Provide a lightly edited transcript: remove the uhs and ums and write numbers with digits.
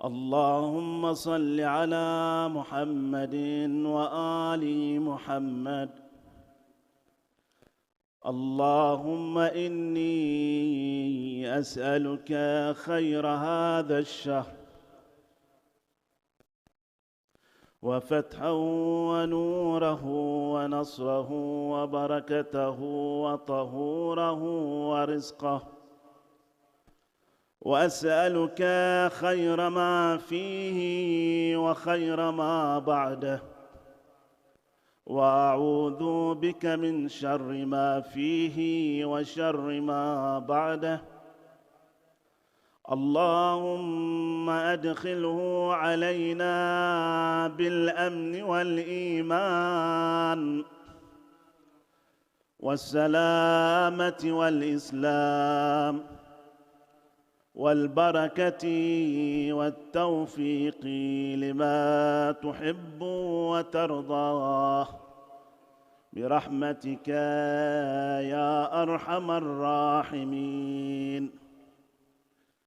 اللهم صل على محمد وآل محمد. اللهم إني أسألك خير هذا الشهر وفتحه ونوره ونصره وبركته وطهوره ورزقه، وأسألك خير ما فيه وخير ما بعده، وأعوذ بك من شر ما فيه وشر ما بعده. اللهم أدخله علينا بالأمن والإيمان والسلامة والإسلام والبركة والتوفيق لما تحب وترضاه برحمتك يا أرحم الراحمين.